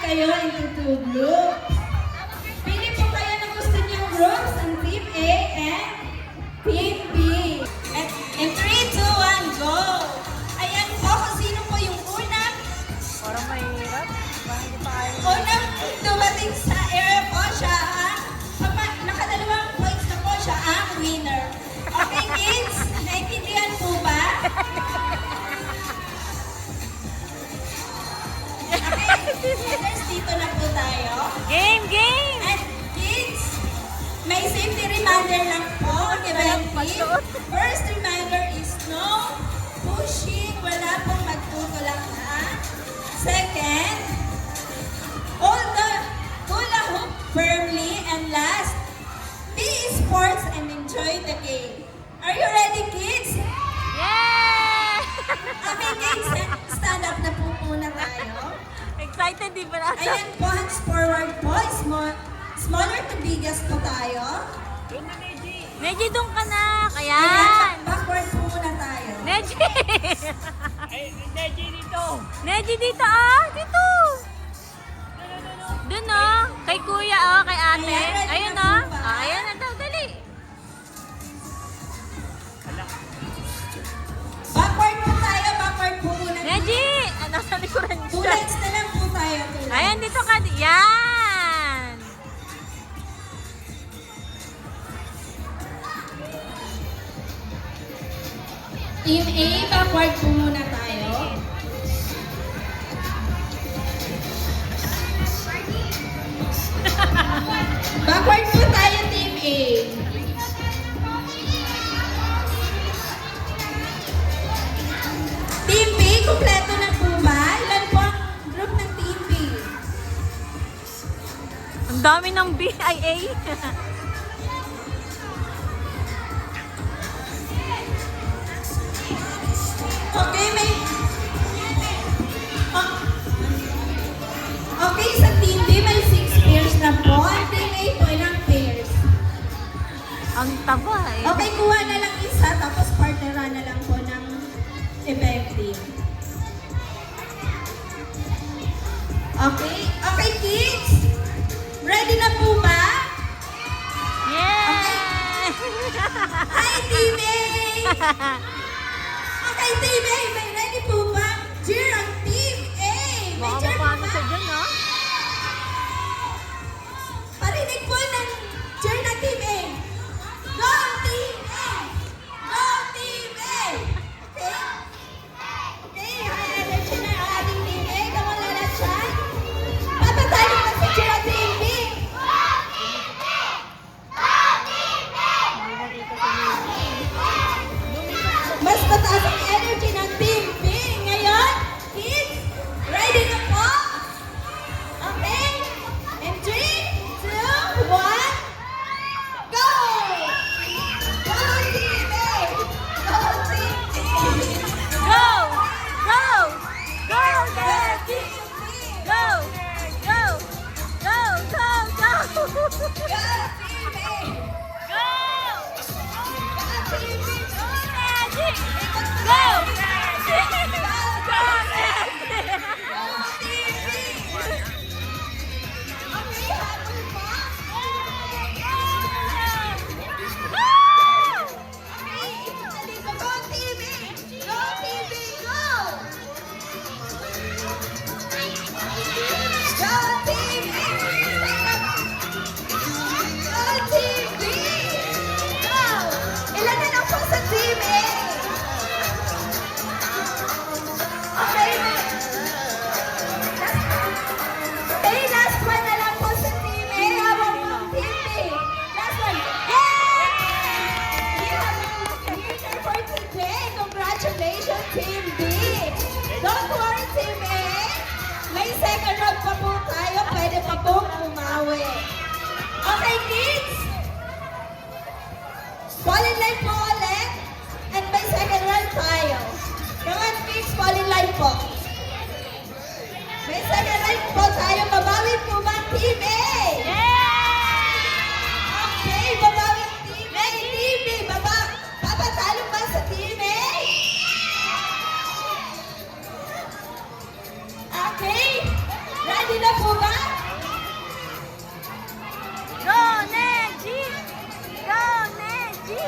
Kayo into two groups. Pili po kayo na gusto niyong groups, ang Team A and Team B. At in 3, 2, 1, go! Ayan po kung sino po yung unang Parang mahirap. Parang hindi pa kaya. unang dumating sa area po siya ang nakadalawang points na po siya ang winner. Okay kids, naintindihan po ba? Winners, dito na po tayo. Game! Game! At kids, may safety reminder lang po. First reminder is no pushing. Wala pong magtutulak na. Second, hold the hula hoop firmly. And last, be sports and enjoy the game. Are you ready, kids? Yeah! Okay, kids, stand up na po muna tayo. Excited din pala. Ayan po, hands forward po. Smaller to biggest po tayo. Neji, doon ka na. Ayan, Ayan. backward po muna tayo. Neji! Neji dito! Neji dito ah! Dito! Doon oh. Kay kuya oh, kay ate. Ayan, ready Ayun na oh. po ba? Ah, ayan na daw, dali. Backward po tayo, backward po muna. Neji! Ah, nasa likuran Two siya. legs na lang po tayo. Two legs. Ayan, dito ka. Yan! Team A, backward po muna tayo. Backward po tayo, Team A. Team B, kumpleto na po ba? Ilan po ang group ng Team B? Ang dami ng BIA. Okay, may... Okay, sa Team B, may 6 pairs na po. Ang Team A po, ilang pairs? Ang taba eh. Okay, kuha na lang isa, tapos partneran na lang po ng effective. Okay? Okay, kids? Ready na po ba? Yeah! Hi, Team A! Okay, Team A, may ready po ba? Cheer ang Team A! May Baka cheer po mapano ba? siya dyan, no? Parinig po ng cheer ng Team A! Go, Team A! Go, Team A! Okay? Okay, high energy na ang ating Team A. Come on, let's try. Patatalo na si cheer ang Team B! Mas mataas ang energy ng Team Okay, kids? Fall in line po ulit. And by second round tayo. Come on, kids, fall in line po. May second round po tayo. Babawi po ba ang Team A? Okay, babawi ang Team A. Team B, papatalo ba sa Team A? Okay, ready na po ba? Go, Neji! Go, Neji!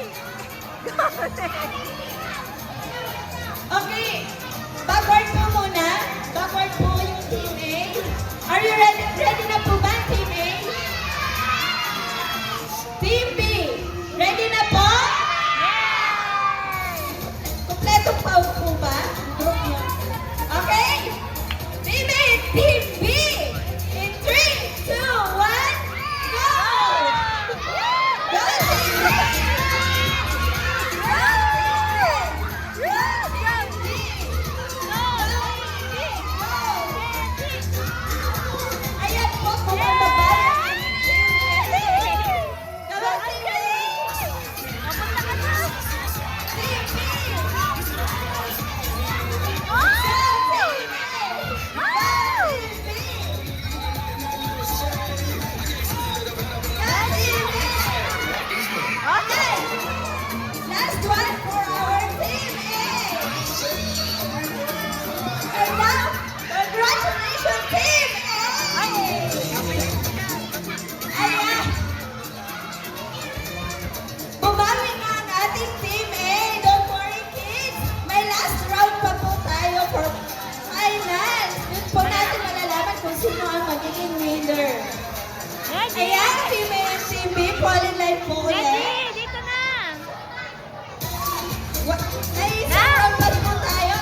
Go, Neji! Okay, backward po muna. Backward po yung Team A. Are you ready? Ready na po ba, Team A? Team B, ready na po? Kompletong pause po ba? Group niyo. Okay? Team A, Team B! In 3, 2, 1, go! Go, Team B! Go, Team B! Go, Team B! Ayan po, bumababa yung Team A. Go, Team A! Team B! Go, Team Okay, last one for our Team A. And now, congratulations, Team A! Ayan. Bumawi na ang ating Team A. Don't worry, kids. May last round pa po tayo for finals. Doon po natin malalaman kung sino ang magiging winner. Neji! Ayan, Team A and Team B, fall in line po ulit. Neji! Dito na! May isang round pa po tayo.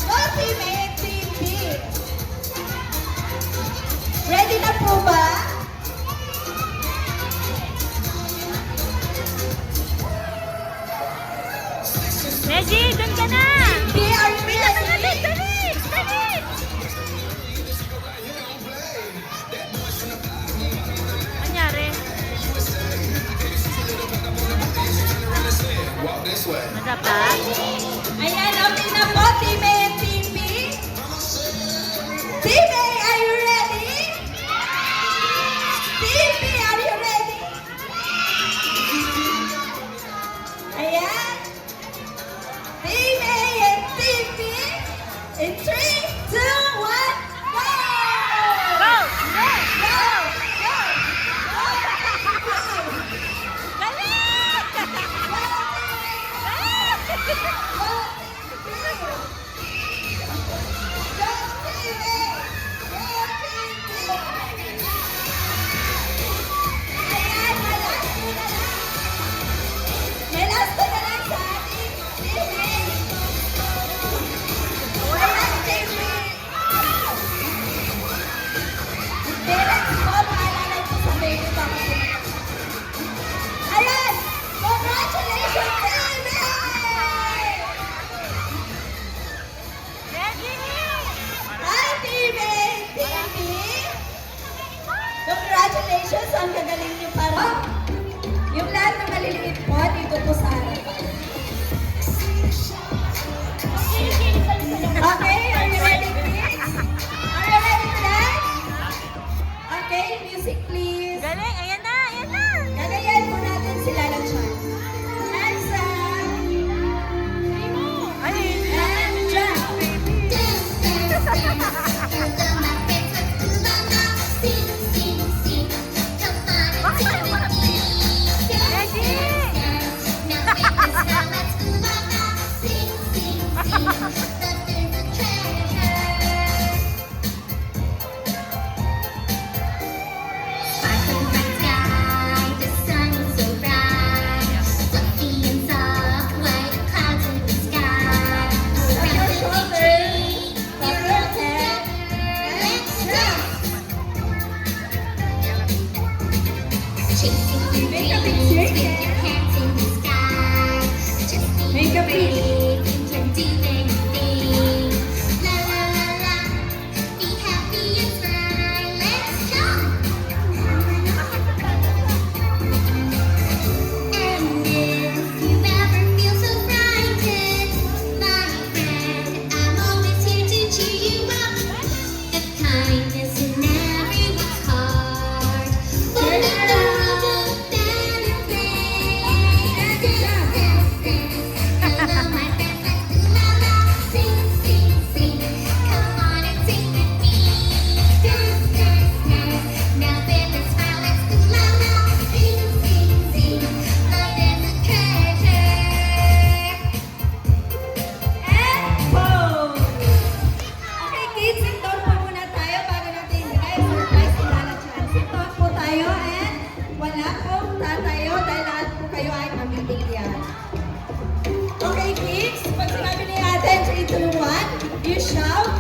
Go, Team A and Team B. Ready na po ba? Neji, dun ka na! B, are you ready? Dali! Dali! Anyari? Madapa? Ayan, okay na po, Team A and Team B. Team A, are you ready? Team B, are you ready? Ayan. Team A and Team B. In 3, 2, 1, go! Go! Go! Go! Go! Dali! Ayan! Congratulations, Team A! Neji! Hi, Team A! Team B! Congratulations! Ang gagaling niyo para. Yung lahat ng maliliit po, dito po sa harapan. Okay, are you ready, kids? Are you ready to dance? Okay, music please. Galing! Ayan na! Ayan na! Gagayahin po natin sila ng chant. Hands up! Ay! And jump! kindness in everyone's heart. For love that is great. Hello, my friends, let's do la la. Sing, sing, sing. Come on and sing with me. Dance, dance, dance. Now with a smile, let's do la la. Sing, sing, sing. Love is a treasure. And pose! Okay, kids, sit down po muna tayo bago natin ibigay ang surprise ni Lala Chan. Sit down po tayo and wala pong tatayo dahil lahat po kayo ay mamimigyan. Okay, kids, pag sinabi ni ate 3, 2, 1, you shout,